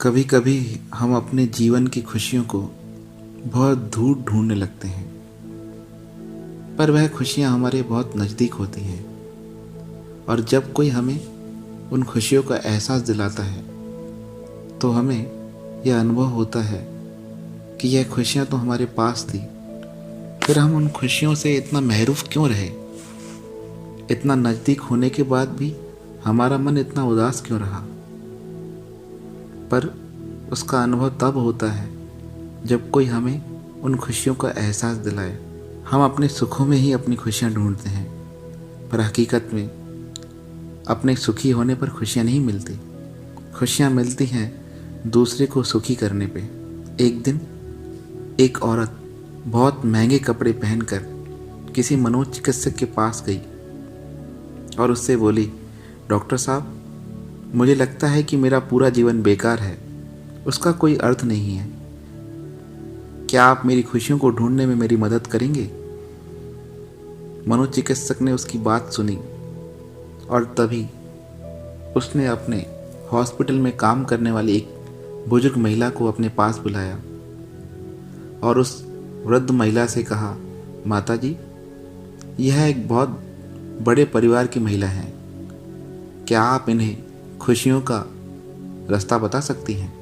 कभी कभी हम अपने जीवन की खुशियों को बहुत दूर ढूंढने लगते हैं, पर वह खुशियाँ हमारे बहुत नज़दीक होती हैं। और जब कोई हमें उन खुशियों का एहसास दिलाता है तो हमें यह अनुभव होता है कि यह खुशियाँ तो हमारे पास थी, फिर हम उन खुशियों से इतना महरूफ क्यों रहे। इतना नज़दीक होने के बाद भी हमारा मन इतना उदास क्यों रहा। पर उसका अनुभव तब होता है जब कोई हमें उन खुशियों का एहसास दिलाए। हम अपने सुखों में ही अपनी खुशियाँ ढूंढते हैं, पर हकीकत में अपने सुखी होने पर खुशियाँ नहीं मिलती। खुशियाँ मिलती हैं दूसरे को सुखी करने पे। एक दिन एक औरत बहुत महंगे कपड़े पहनकर किसी मनोचिकित्सक के पास गई और उससे बोली, डॉक्टर साहब, मुझे लगता है कि मेरा पूरा जीवन बेकार है, उसका कोई अर्थ नहीं है। क्या आप मेरी खुशियों को ढूंढने में मेरी मदद करेंगे? मनोचिकित्सक ने उसकी बात सुनी और तभी उसने अपने हॉस्पिटल में काम करने वाली एक बुजुर्ग महिला को अपने पास बुलाया और उस वृद्ध महिला से कहा, माता जी, यह एक बहुत बड़े परिवार की महिला है, क्या आप इन्हें खुशियों का रास्ता बता सकती हैं?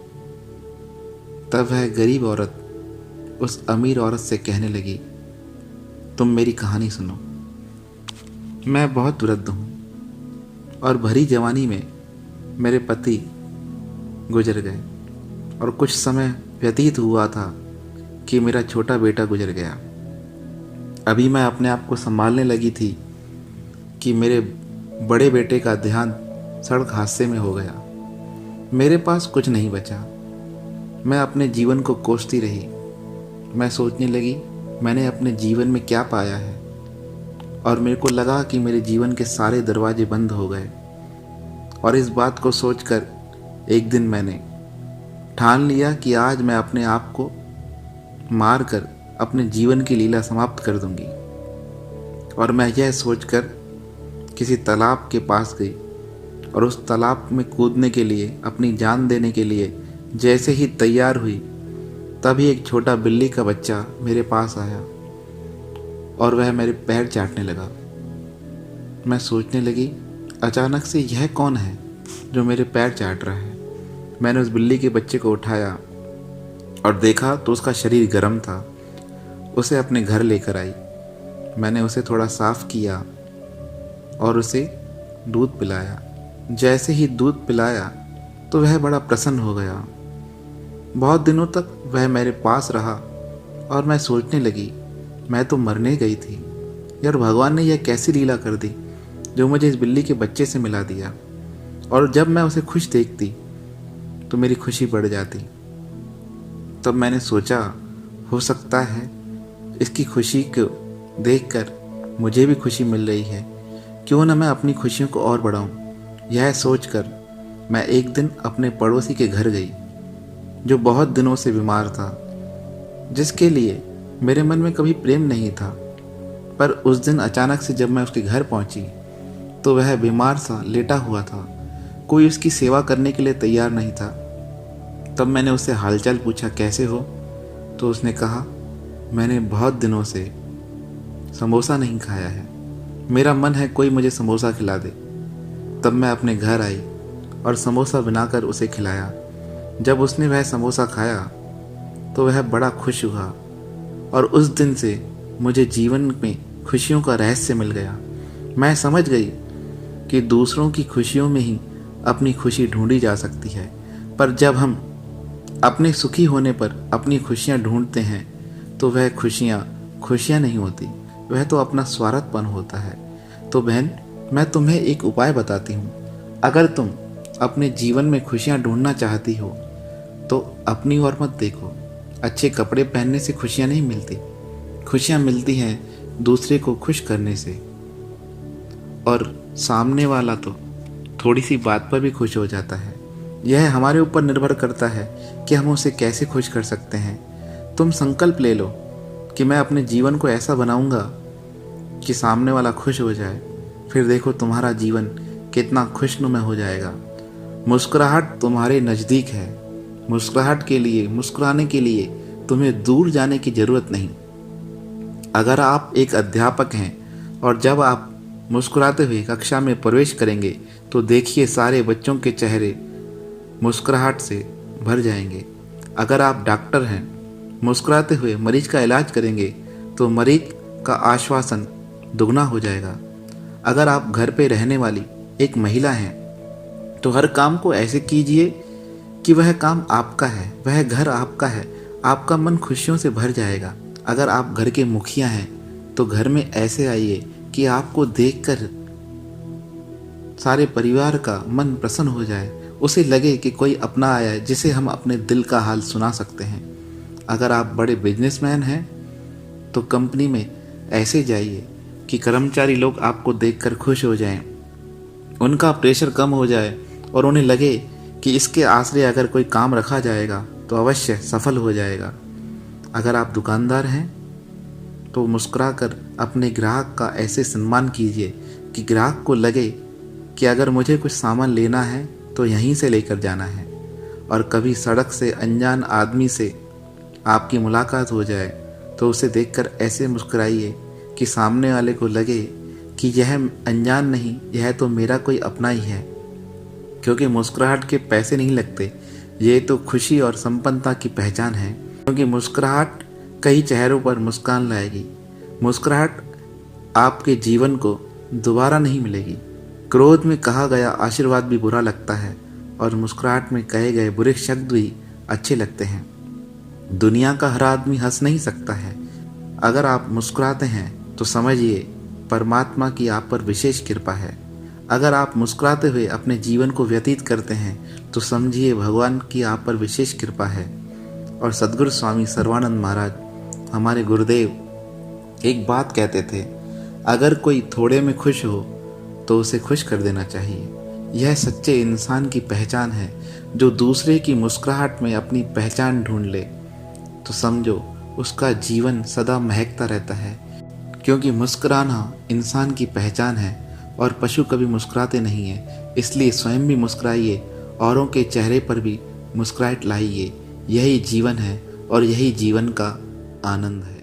तब वह गरीब औरत उस अमीर औरत से कहने लगी, तुम मेरी कहानी सुनो। मैं बहुत वृद्ध हूँ और भरी जवानी में मेरे पति गुजर गए और कुछ समय व्यतीत हुआ था कि मेरा छोटा बेटा गुजर गया। अभी मैं अपने आप को संभालने लगी थी कि मेरे बड़े बेटे का देहांत सड़क हादसे में हो गया। मेरे पास कुछ नहीं बचा। मैं अपने जीवन को कोसती रही। मैं सोचने लगी, मैंने अपने जीवन में क्या पाया है, और मेरे को लगा कि मेरे जीवन के सारे दरवाजे बंद हो गए। और इस बात को सोचकर एक दिन मैंने ठान लिया कि आज मैं अपने आप को मार कर अपने जीवन की लीला समाप्त कर दूंगी। और मैं यह सोचकर किसी तालाब के पास गई और उस तालाब में कूदने के लिए, अपनी जान देने के लिए जैसे ही तैयार हुई, तभी एक छोटा बिल्ली का बच्चा मेरे पास आया और वह मेरे पैर चाटने लगा। मैं सोचने लगी, अचानक से यह कौन है जो मेरे पैर चाट रहा है। मैंने उस बिल्ली के बच्चे को उठाया और देखा तो उसका शरीर गर्म था। उसे अपने घर लेकर आई। मैंने उसे थोड़ा साफ किया और उसे दूध पिलाया। जैसे ही दूध पिलाया तो वह बड़ा प्रसन्न हो गया। बहुत दिनों तक वह मेरे पास रहा और मैं सोचने लगी, मैं तो मरने गई थी यार, भगवान ने यह कैसी लीला कर दी जो मुझे इस बिल्ली के बच्चे से मिला दिया। और जब मैं उसे खुश देखती तो मेरी खुशी बढ़ जाती। तब मैंने सोचा, हो सकता है इसकी खुशी को देखकर मुझे भी खुशी मिल रही है, क्यों ना मैं अपनी खुशियों को और बढ़ाऊं। यह सोचकर मैं एक दिन अपने पड़ोसी के घर गई जो बहुत दिनों से बीमार था, जिसके लिए मेरे मन में कभी प्रेम नहीं था। पर उस दिन अचानक से जब मैं उसके घर पहुंची तो वह बीमार सा लेटा हुआ था। कोई उसकी सेवा करने के लिए तैयार नहीं था। तब मैंने उससे हालचाल पूछा, कैसे हो? तो उसने कहा, मैंने बहुत दिनों से समोसा नहीं खाया है, मेरा मन है कोई मुझे समोसा खिला दे। तब मैं अपने घर आई और समोसा बनाकर उसे खिलाया। जब उसने वह समोसा खाया तो वह बड़ा खुश हुआ और उस दिन से मुझे जीवन में खुशियों का रहस्य मिल गया। मैं समझ गई कि दूसरों की खुशियों में ही अपनी खुशी ढूंढी जा सकती है। पर जब हम अपने सुखी होने पर अपनी खुशियाँ ढूंढते हैं तो वह खुशियाँ नहीं होती, वह तो अपना स्वार्थपन होता है। तो बहन, मैं तुम्हें एक उपाय बताती हूँ। अगर तुम अपने जीवन में खुशियाँ ढूंढना चाहती हो तो अपनी ओर मत देखो। अच्छे कपड़े पहनने से खुशियाँ नहीं मिलती। खुशियाँ मिलती हैं दूसरे को खुश करने से। और सामने वाला तो थोड़ी सी बात पर भी खुश हो जाता है। यह हमारे ऊपर निर्भर करता है कि हम उसे कैसे खुश कर सकते हैं। तुम संकल्प ले लो कि मैं अपने जीवन को ऐसा बनाऊंगा कि सामने वाला खुश हो जाए। फिर देखो तुम्हारा जीवन कितना खुशनुमा हो जाएगा। मुस्कुराहट तुम्हारे नज़दीक है, मुस्कुराहट के लिए, मुस्कुराने के लिए तुम्हें दूर जाने की ज़रूरत नहीं। अगर आप एक अध्यापक हैं और जब आप मुस्कुराते हुए कक्षा में प्रवेश करेंगे तो देखिए सारे बच्चों के चेहरे मुस्कुराहट से भर जाएंगे। अगर आप डॉक्टर हैं, मुस्कुराते हुए मरीज का इलाज करेंगे तो मरीज का आश्वासन दुगना हो जाएगा। अगर आप घर पे रहने वाली एक महिला हैं तो हर काम को ऐसे कीजिए कि वह काम आपका है, वह घर आपका है, आपका मन खुशियों से भर जाएगा। अगर आप घर के मुखिया हैं तो घर में ऐसे आइए कि आपको देखकर सारे परिवार का मन प्रसन्न हो जाए, उसे लगे कि कोई अपना आया है जिसे हम अपने दिल का हाल सुना सकते हैं। अगर आप बड़े बिजनेसमैन हैं तो कंपनी में ऐसे जाइए कि कर्मचारी लोग आपको देखकर खुश हो जाएं, उनका प्रेशर कम हो जाए और उन्हें लगे कि इसके आश्रय अगर कोई काम रखा जाएगा तो अवश्य सफल हो जाएगा। अगर आप दुकानदार हैं तो मुस्कुराकर अपने ग्राहक का ऐसे सम्मान कीजिए कि ग्राहक को लगे कि अगर मुझे कुछ सामान लेना है तो यहीं से लेकर जाना है। और कभी सड़क से अनजान आदमी से आपकी मुलाकात हो जाए तो उसे देखकर ऐसे मुस्कुराइए कि सामने वाले को लगे कि यह अनजान नहीं, यह तो मेरा कोई अपना ही है। क्योंकि मुस्कुराहट के पैसे नहीं लगते, ये तो खुशी और संपन्नता की पहचान है। क्योंकि मुस्कुराहट कई चेहरों पर मुस्कान लाएगी। मुस्कुराहट आपके जीवन को दोबारा नहीं मिलेगी। क्रोध में कहा गया आशीर्वाद भी बुरा लगता है और मुस्कुराहट में कहे गए बुरे शब्द भी अच्छे लगते हैं। दुनिया का हर आदमी हंस नहीं सकता है। अगर आप मुस्कुराते हैं तो समझिए परमात्मा की आप पर विशेष कृपा है। अगर आप मुस्कुराते हुए अपने जीवन को व्यतीत करते हैं तो समझिए भगवान की आप पर विशेष कृपा है। और सद्गुरु स्वामी सर्वानंद महाराज, हमारे गुरुदेव, एक बात कहते थे, अगर कोई थोड़े में खुश हो तो उसे खुश कर देना चाहिए। यह सच्चे इंसान की पहचान है जो दूसरे की मुस्कुराहट में अपनी पहचान ढूंढ ले तो समझो उसका जीवन सदा महकता रहता है। क्योंकि मुस्कुराना इंसान की पहचान है और पशु कभी मुस्कुराते नहीं हैं। इसलिए स्वयं भी मुस्कुराइए, औरों के चेहरे पर भी मुस्कुराहट लाइए। यही जीवन है और यही जीवन का आनंद है।